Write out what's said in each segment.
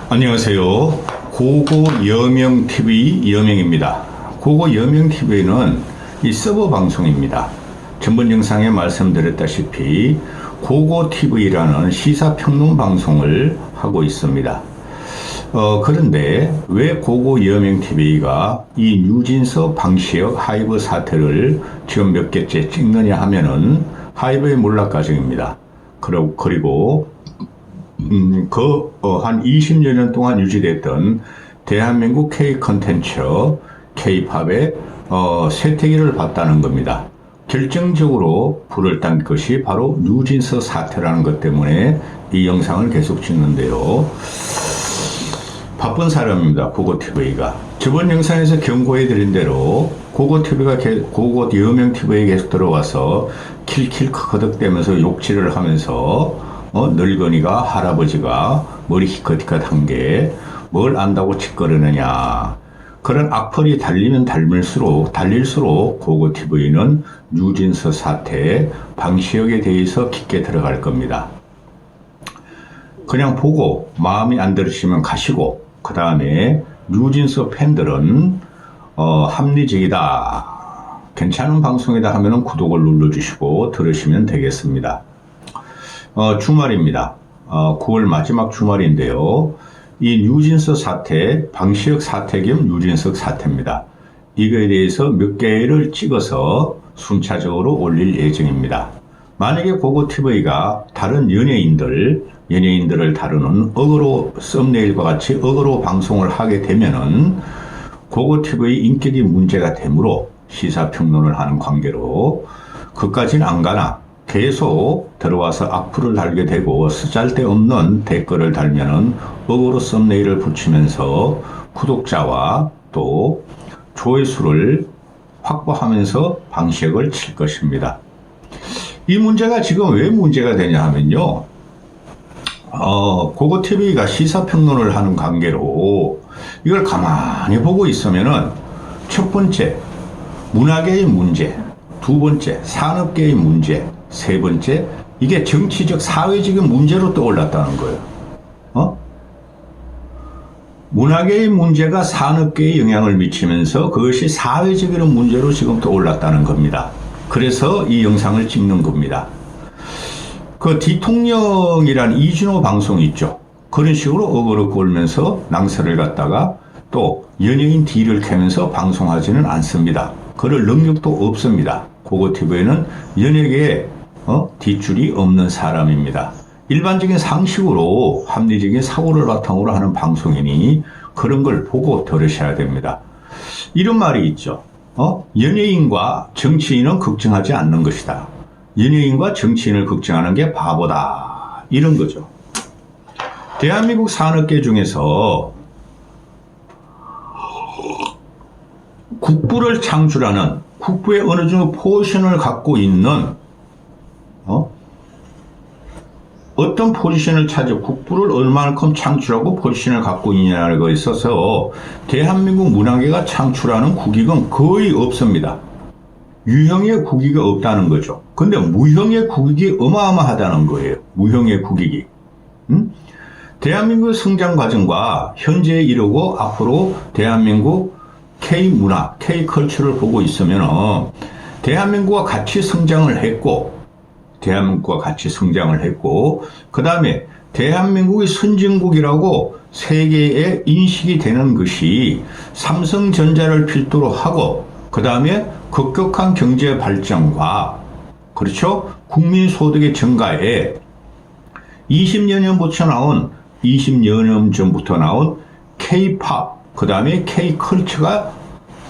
안녕하세요. 고고 여명TV 여명입니다. 고고 여명TV는 이 서버 방송입니다. 전번 영상에 말씀드렸다시피 고고TV라는 시사평론 방송을 하고 있습니다. 그런데 왜 고고 여명TV가 이 뉴진서 방시혁 하이브 사태를 지금 몇 개째 찍느냐 하면은 하이브의 몰락 과정입니다. 그리고 한 20여 년 동안 유지됐던 대한민국 K 컨텐츠, K-팝의 쇠퇴기를 봤다는 겁니다. 결정적으로 불을 딴 것이 바로 뉴진서 사태라는 것 때문에 이 영상을 계속 찍는데요. 바쁜 사람입니다. 고고TV가. 저번 영상에서 경고해 드린 대로 고고TV가 고고 여명TV에 계속 들어와서 킬킬 커덕대면서 욕질을 하면서 늙은이가 할아버지가 머리 희컷희컷 한 게 뭘 안다고 짓거리느냐. 그런 악플이 달릴수록 고고TV는 뉴진서 사태 방시혁에 대해서 깊게 들어갈 겁니다. 그냥 보고 마음이 안 들으시면 가시고, 그 다음에 뉴진서 팬들은 합리적이다, 괜찮은 방송이다 하면 구독을 눌러주시고 들으시면 되겠습니다. 주말입니다. 9월 마지막 주말인데요. 이 뉴진서 사태, 방시혁 사태 겸 뉴진서 사태입니다. 이거에 대해서 몇 개를 찍어서 순차적으로 올릴 예정입니다. 만약에 고고TV가 다른 연예인들을 다루는 어그로 썸네일과 같이 어그로 방송을 하게 되면은 고고TV 인격이 문제가 되므로 시사평론을 하는 관계로 그까지는 안 가나 계속 들어와서 악플을 달게 되고 쓰잘데없는 댓글을 달면은 어그로 썸네일을 붙이면서 구독자와 또 조회수를 확보하면서 방시혁을 칠 것입니다. 이 문제가 지금 왜 문제가 되냐 하면요. 고고TV가 시사평론을 하는 관계로 이걸 가만히 보고 있으면은 첫 번째, 문화계의 문제, 두 번째, 산업계의 문제, 세 번째, 이게 정치적, 사회적인 문제로 떠올랐다는 거예요. 문화계의 문제가 산업계에 영향을 미치면서 그것이 사회적인 문제로 지금 떠올랐다는 겁니다. 그래서 이 영상을 찍는 겁니다. 그 대통령이란 이준호 방송 있죠. 그런 식으로 어그로 끌면서 낭설을 갖다가 또 연예인 뒤를 캐면서 방송하지는 않습니다. 그럴 능력도 없습니다. 고고TV에는 연예계에 뒷줄이 없는 사람입니다. 일반적인 상식으로 합리적인 사고를 바탕으로 하는 방송이니 그런 걸 보고 들으셔야 됩니다. 이런 말이 있죠. 연예인과 정치인은 걱정하지 않는 것이다. 연예인과 정치인을 걱정하는 게 바보다. 이런 거죠. 대한민국 산업계 중에서 국부를 창출하는, 국부에 어느 정도 포지션을 갖고 있는 어떤 포지션을 국부를 얼마만큼 창출하고 포지션을 갖고 있냐는 거에 있어서 대한민국 문화계가 창출하는 국익은 거의 없습니다. 유형의 국익이 없다는 거죠. 근데 무형의 국익이 어마어마하다는 거예요. 무형의 국익이. 대한민국 성장 과정과 현재에 이르고 앞으로 대한민국 K문화, K컬처를 보고 있으면 대한민국과 같이 성장을 했고, 그 다음에 대한민국이 선진국이라고 세계에 인식이 되는 것이 삼성전자를 필두로 하고, 그 다음에 급격한 경제 발전과, 그렇죠? 국민소득의 증가에 20여 년 전부터 나온 K-팝, 그 다음에 K-컬처가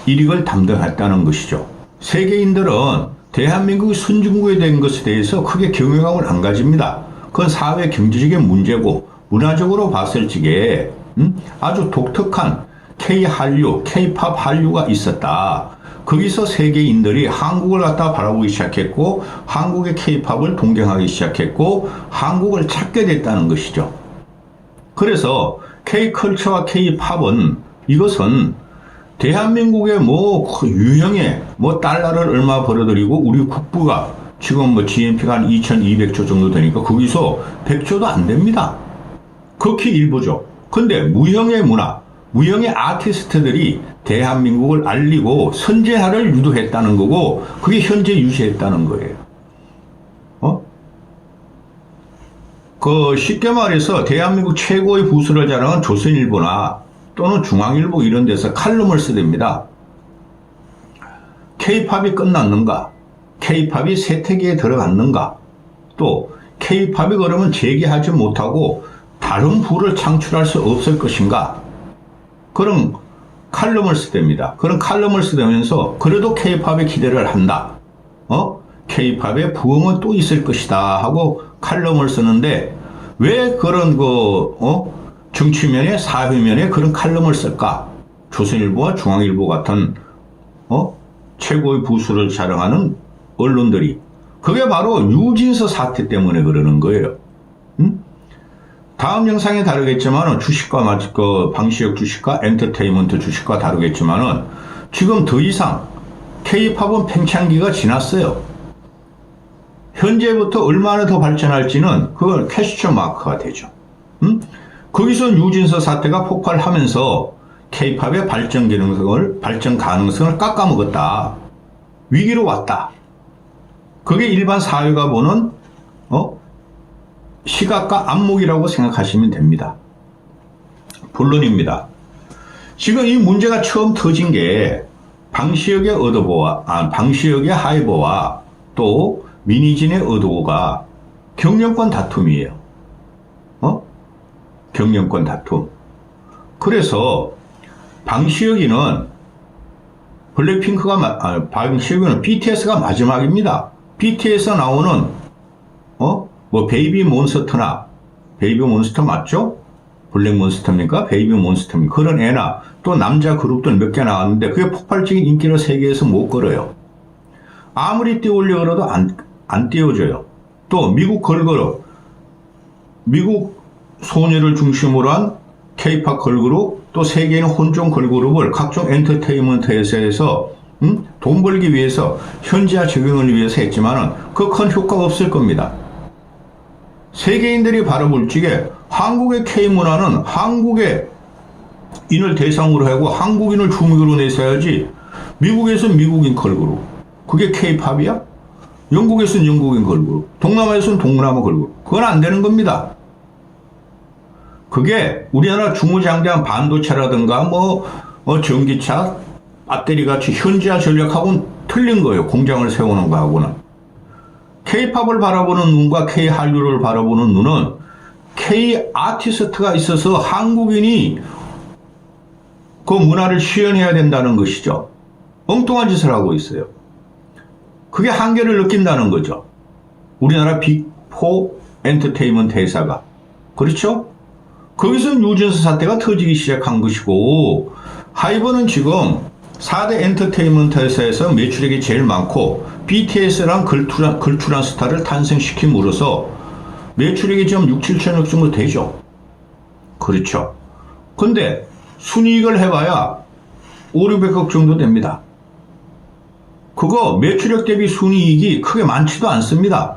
일익을 담당했다는 것이죠. 세계인들은 대한민국이 선진국이 된 것에 대해서 크게 경외감을 안 가집니다. 그건 사회 경제적인 문제고, 문화적으로 봤을 적에 아주 독특한 K-한류, K-팝 한류가 있었다. 거기서 세계인들이 한국을 갖다 바라보기 시작했고, 한국의 K-팝을 동경하기 시작했고, 한국을 찾게 됐다는 것이죠. 그래서 K-컬처와 K-팝은, 이것은 대한민국의 유형에 달러를 얼마 벌어들이고, 우리 국부가 지금 GNP가 한 2200조 정도 되니까 거기서 100조도 안 됩니다. 극히 일부죠. 근데 무형의 문화, 무형의 아티스트들이 대한민국을 알리고 선제화를 유도했다는 거고, 그게 현재 유지했다는 거예요. 쉽게 말해서 대한민국 최고의 부수를 자랑한 조선일보나 또는 중앙일보 이런 데서 칼럼을 쓰답니다. K-팝이 끝났는가? K-팝이 세태기에 들어갔는가? 또 K-팝이 그러면 재기하지 못하고 다른 부를 창출할 수 없을 것인가? 그런 칼럼을 쓰답니다. 그런 칼럼을 쓰면서 그래도 K-팝에 기대를 한다. K-팝의 부흥은 또 있을 것이다 하고 칼럼을 쓰는데, 왜 그런 정치면에 사회면에 그런 칼럼을 쓸까? 조선일보와 중앙일보 같은 최고의 부수를 자랑하는 언론들이, 그게 바로 유진서 사태 때문에 그러는 거예요. 다음 영상에 다루겠지만은 주식과 방시혁 주식과 엔터테인먼트 주식과 다루겠지만은 지금 더 이상 K-팝은 팽창기가 지났어요. 현재부터 얼마나 더 발전할지는 그건 퀘스천 마크가 되죠. 거기서 유진서 사태가 폭발하면서 K-팝의 발전 가능성을 깎아먹었다. 위기로 왔다. 그게 일반 사회가 보는 시각과 안목이라고 생각하시면 됩니다. 본론입니다. 지금 이 문제가 처음 터진 게 방시혁의 하이버와 또 민희진의 어도가 경영권 다툼이에요. 경영권 다툼. 그래서 방시혁이는 방시혁이는 BTS가 마지막입니다. BTS에서 나오는 베이비 몬스터 맞죠? 블랙 몬스터입니까? 베이비 몬스터입니까? 그런 애나 또 남자 그룹들 몇 개 나왔는데 그게 폭발적인 인기를 세계에서 못 걸어요. 아무리 띄우려고 해도 안 띄워져요. 또 미국 소녀를 중심으로 한 K-팝 걸그룹, 또 세계인 혼종 걸그룹을 각종 엔터테인먼트 회사에서 돈 벌기 위해서 현지화 적용을 위해서 했지만은 그 큰 효과가 없을 겁니다. 세계인들이 바라볼 적에 한국의 K-문화는 한국의 인을 대상으로 하고 한국인을 주목으로 내세워야지, 미국에서는 미국인 걸그룹, 그게 K-팝이야? 영국에서는 영국인 걸그룹, 동남아에서는 동남아 걸그룹, 그건 안 되는 겁니다. 그게 우리나라 중후장대한 반도체라든가 전기차, 배터리같이 현지화 전략하고는 틀린 거예요. 공장을 세우는 거하고는. K-팝을 바라보는 눈과 K-한류를 바라보는 눈은 K-아티스트가 있어서 한국인이 그 문화를 시연해야 된다는 것이죠. 엉뚱한 짓을 하고 있어요. 그게 한계를 느낀다는 거죠. 우리나라 빅4 엔터테인먼트 회사가. 그렇죠? 거기서 유진서 사태가 터지기 시작한 것이고, 하이버는 지금 4대 엔터테인먼트 회사에서 매출액이 제일 많고 BTS랑 걸출한 스타를 탄생시킴으로써 매출액이 지금 6, 7천억 정도 되죠. 그렇죠. 근데 순이익을 해봐야 5, 600억 정도 됩니다. 그거 매출액 대비 순이익이 크게 많지도 않습니다.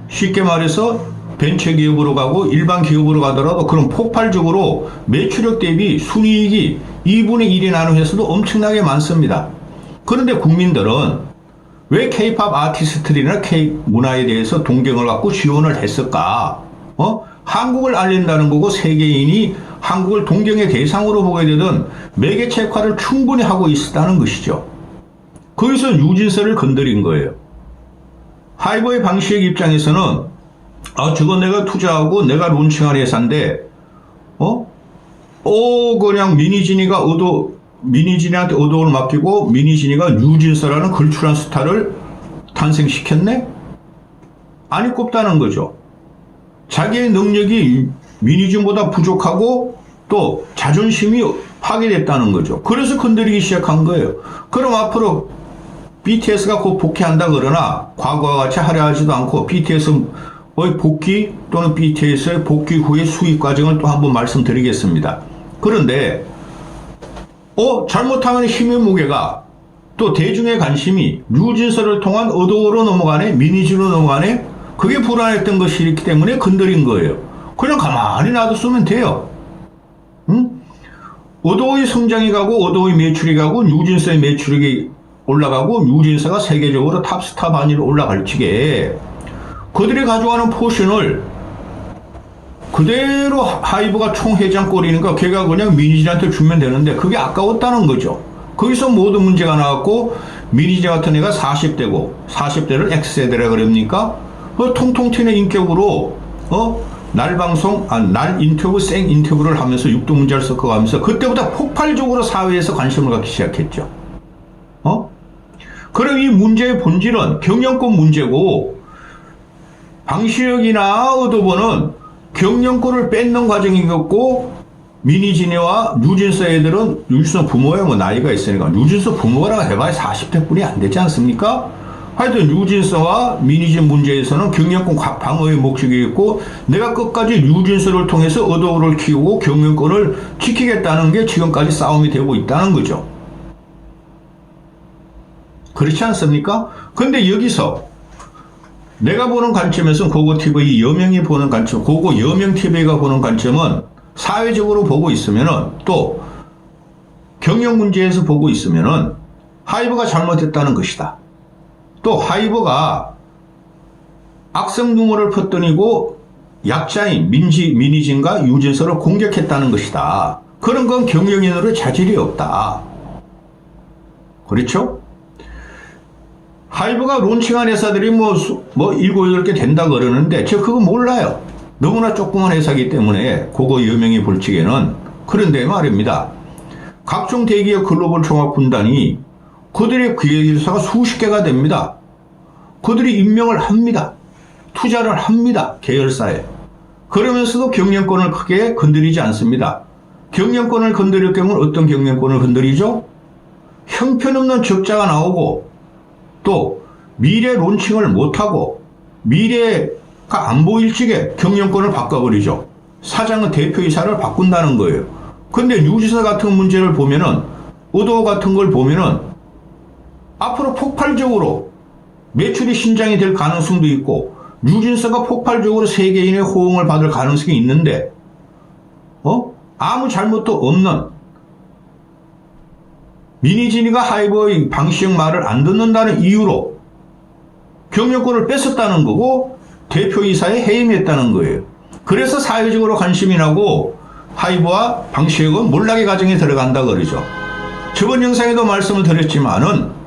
쉽게 말해서 벤처기업으로 가고 일반 기업으로 가더라도 그런 폭발적으로 매출액 대비 순이익이 2분의 1이 나는 회사도 엄청나게 많습니다. 그런데 국민들은 왜 K-팝 아티스트들이나 K-문화에 대해서 동경을 갖고 지원을 했을까? 한국을 알린다는 거고 세계인이 한국을 동경의 대상으로 보게 되던 매개체 역할을 충분히 하고 있었다는 것이죠. 거기서 유진서를 건드린 거예요. 하이버의 방시혁 입장에서는 저거 내가 투자하고 내가 론칭한 회사인데 그냥 민희진이한테 어도를 맡기고 민희진이가 유진서라는 걸출한 스타를 탄생시켰네? 아니 꼽다는 거죠. 자기의 능력이 민희진보다 부족하고 또 자존심이 파괴됐다는 거죠. 그래서 건드리기 시작한 거예요. 그럼 앞으로 BTS가 곧 복귀한다 그러나 과거와 같이 하려 하지도 않고 BTS의 복귀 또는 BTS의 복귀 후의 수익 과정을 또 한번 말씀드리겠습니다. 그런데 잘못하면 힘의 무게가 또 대중의 관심이 유진서를 통한 어도로 넘어가네, 민희진으로 넘어가네, 그게 불안했던 것이기 때문에 건드린 거예요. 그냥 가만히 놔뒀으면 돼요. 응? 어도의 성장이 가고 어도의 매출이 가고 뉴진스의 매출이 올라가고 뉴진스가 세계적으로 탑스타 반위로 올라갈 적에 그들이 가져가는 포션을 그대로 하이브가 총회장 꼴이니까 걔가 그냥 미니지한테 주면 되는데 그게 아까웠다는 거죠. 거기서 모든 문제가 나왔고 미니지 같은 애가 40대고 40대를 X세대라 그럽니까? 통통 튀는 인격으로 날 인터뷰 생 인터뷰를 하면서 육두문자를 섞어가면서 그때부터 폭발적으로 사회에서 관심을 갖기 시작했죠. 그럼 이 문제의 본질은 경영권 문제고 방시혁이나 어도버는 경영권을 뺏는 과정이었고 미니지니와 뉴진스 애들은 뉴진스 부모야 뭐 나이가 있으니까 뉴진스 부모라고 해봐야 40대뿐이 안 되지 않습니까? 하여튼 뉴진스와 미니진 문제에서는 경영권 방어의 목적이 있고 내가 끝까지 뉴진스를 통해서 어도버를 키우고 경영권을 지키겠다는 게 지금까지 싸움이 되고 있다는 거죠. 그렇지 않습니까? 근데 여기서 내가 보는 관점에서는 고고TV 여명이 보는 관점, 고고 여명TV가 보는 관점은 사회적으로 보고 있으면은 또 경영 문제에서 보고 있으면은 하이브가 잘못했다는 것이다. 또 하이브가 악성 루머를 퍼뜨리고 약자인 미니진과 유진서를 공격했다는 것이다. 그런 건 경영인으로 자질이 없다. 그렇죠? 하이브가 론칭한 회사들이 뭐 7, 8개 된다 그러는데 저 그거 몰라요. 너무나 조그만 회사이기 때문에 그거 여명이 볼 적에는. 그런데 말입니다. 각종 대기업 글로벌 종합군단이 그들의 기획회사가 수십 개가 됩니다. 그들이 임명을 합니다. 투자를 합니다. 계열사에. 그러면서도 경영권을 크게 건드리지 않습니다. 경영권을 건드릴 경우는 어떤 경영권을 건드리죠? 형편없는 적자가 나오고 또 미래 론칭을 못하고 미래가 안 보일 적에 경영권을 바꿔버리죠. 사장은 대표이사를 바꾼다는 거예요. 근데 뉴진스 같은 문제를 보면은 어도 같은 걸 보면은 앞으로 폭발적으로 매출이 신장이 될 가능성도 있고 뉴진스가 폭발적으로 세계인의 호응을 받을 가능성이 있는데 아무 잘못도 없는 미니지니가 하이브의 방시혁 말을 안 듣는다는 이유로 경영권을 뺏었다는 거고 대표이사에 해임했다는 거예요. 그래서 사회적으로 관심이 나고 하이브와 방시혁은 몰락의 과정에 들어간다 그러죠. 저번 영상에도 말씀을 드렸지만은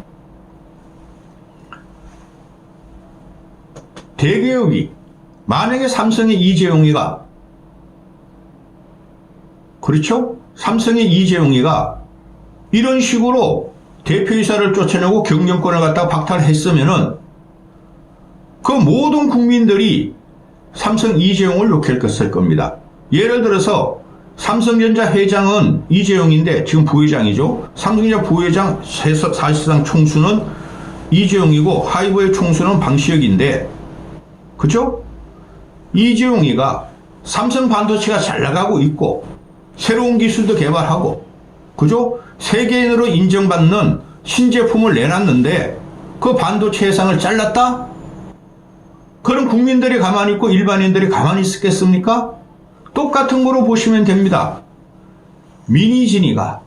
대기업이 만약에 삼성의 이재용이가 그렇죠? 삼성의 이재용이가 이런 식으로 대표이사를 쫓아내고 경영권을 갖다가 박탈했으면은 그 모든 국민들이 삼성 이재용을 욕했을 겁니다. 예를 들어서 삼성전자 회장은 이재용인데 지금 부회장이죠. 삼성전자 부회장 사실상 총수는 이재용이고 하이브의 총수는 방시혁인데 그죠? 이재용이가 삼성 반도체가 잘 나가고 있고 새로운 기술도 개발하고 그죠? 세계인으로 인정받는 신제품을 내놨는데 그 반도체 회상을 잘랐다? 그럼 국민들이 가만히 있고 일반인들이 가만히 있겠습니까? 똑같은 거로 보시면 됩니다. 미니지니가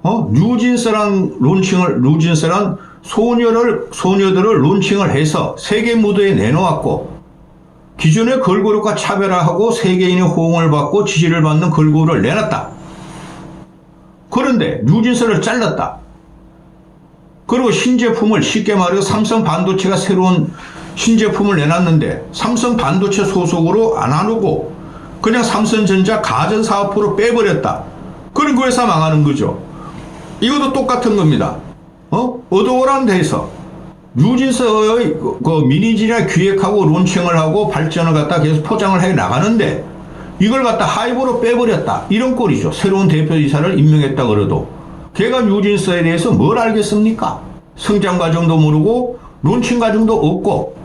뉴진스란 소녀들을 론칭을 해서 세계 무대에 내놓았고 기존의 걸그룹과 차별화하고 세계인의 호응을 받고 지지를 받는 걸그룹을 내놨다. 그런데 뉴진스를 잘랐다. 그리고 신제품을 쉽게 말해서 삼성 반도체가 새로운 신제품을 내놨는데 삼성 반도체 소속으로 안 하고 그냥 삼성전자 가전사업부로 빼버렸다. 그럼 그 회사 망하는 거죠. 이것도 똑같은 겁니다. 어도어라는 데서 뉴진스의 그 미니지니가 기획하고 론칭을 하고 발전을 갖다 계속 포장을 해 나가는데 이걸 갖다 하이브로 빼버렸다. 이런 꼴이죠. 새로운 대표이사를 임명했다 그래도 걔가 뉴진스에 대해서 뭘 알겠습니까? 성장 과정도 모르고 론칭 과정도 없고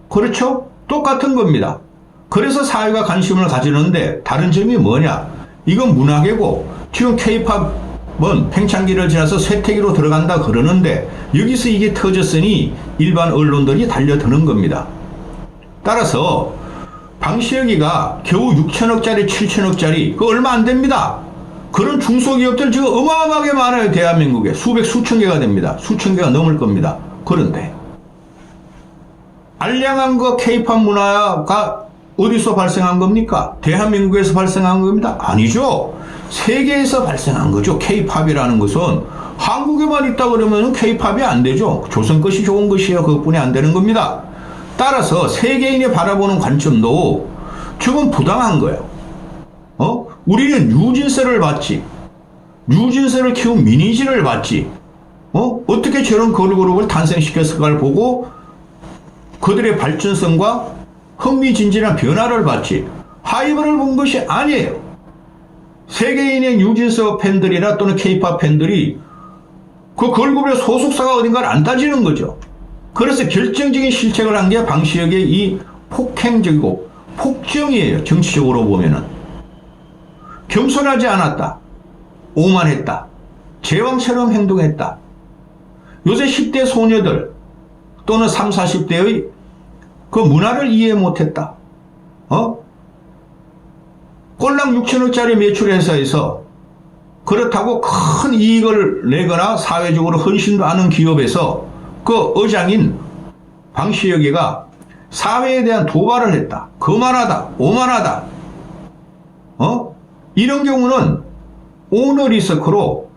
그렇죠? 똑같은 겁니다. 그래서 사회가 관심을 가지는데 다른 점이 뭐냐? 이건 문화계고 지금 K-팝은 팽창기를 지나서 쇠퇴기로 들어간다 그러는데 여기서 이게 터졌으니 일반 언론들이 달려드는 겁니다. 따라서 방시혁이가 겨우 6천억짜리 7천억짜리 그거 얼마 안 됩니다. 그런 중소기업들 지금 어마어마하게 많아요. 대한민국에 수백 수천 개가 됩니다. 수천 개가 넘을 겁니다. 그런데 알량한 거 K-팝 문화가 어디서 발생한 겁니까? 대한민국에서 발생한 겁니다? 아니죠. 세계에서 발생한 거죠. K-팝이라는 것은 한국에만 있다 그러면 K-팝이 안 되죠. 조선 것이 좋은 것이에요. 그것뿐이 안 되는 겁니다. 따라서 세계인이 바라보는 관점도 지금 부당한 거예요. 우리는 뉴진스를 봤지. 뉴진스를 키운 미니지를 봤지. 어떻게 저런 걸그룹을 탄생시켰을까를 보고 그들의 발전성과 흥미진진한 변화를 봤지. 하이브를 본 것이 아니에요. 세계인의 뉴진스 팬들이나 또는 K-팝 팬들이 그 걸그룹의 소속사가 어딘가를 안 따지는 거죠. 그래서 결정적인 실책을 한 게 방시혁의 이 폭행적이고 폭정이에요. 정치적으로 보면은. 겸손하지 않았다. 오만했다. 제왕처럼 행동했다. 요새 10대 소녀들 또는 30, 40대의 그 문화를 이해 못했다. 꼴랑 6천억짜리 매출 회사에서 그렇다고 큰 이익을 내거나 사회적으로 헌신도 하는 기업에서 그 의장인 방시혁이가 사회에 대한 도발을 했다. 거만하다. 오만하다. 이런 경우는 오너 리스크로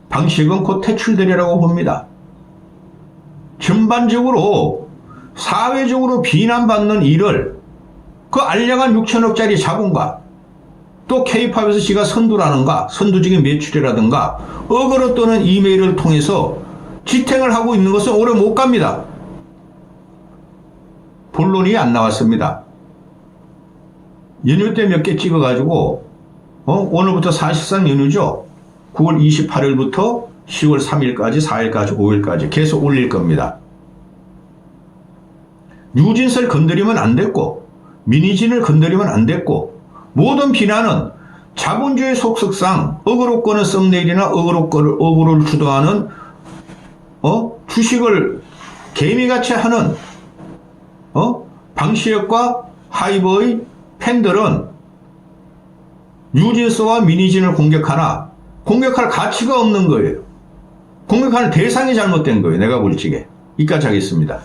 방시혁은 곧 퇴출되리라고 봅니다. 전반적으로 사회적으로 비난받는 일을 그 알량한 6천억짜리 자본과 또 K-팝에서 지가 선두라는가 선두적인 매출이라든가 어거로 또는 이메일을 통해서 지탱을 하고 있는 것은 오래 못 갑니다. 본론이 안 나왔습니다. 연휴 때 몇 개 찍어가지고 오늘부터 사실상 연휴죠. 9월 28일부터 10월 3일까지 4일까지 5일까지 계속 올릴 겁니다. 뉴진스를 건드리면 안 됐고 미니진을 건드리면 안 됐고 모든 비난은 자본주의 속성상 어그로권의 썸네일이나 어그로를 주도하는 주식을 개미같이 하는 방시혁과 하이버의 팬들은 뉴진스와 미니진을 공격하나 공격할 가치가 없는 거예요. 공격하는 대상이 잘못된 거예요. 내가 볼 적에. 이까지 하겠습니다.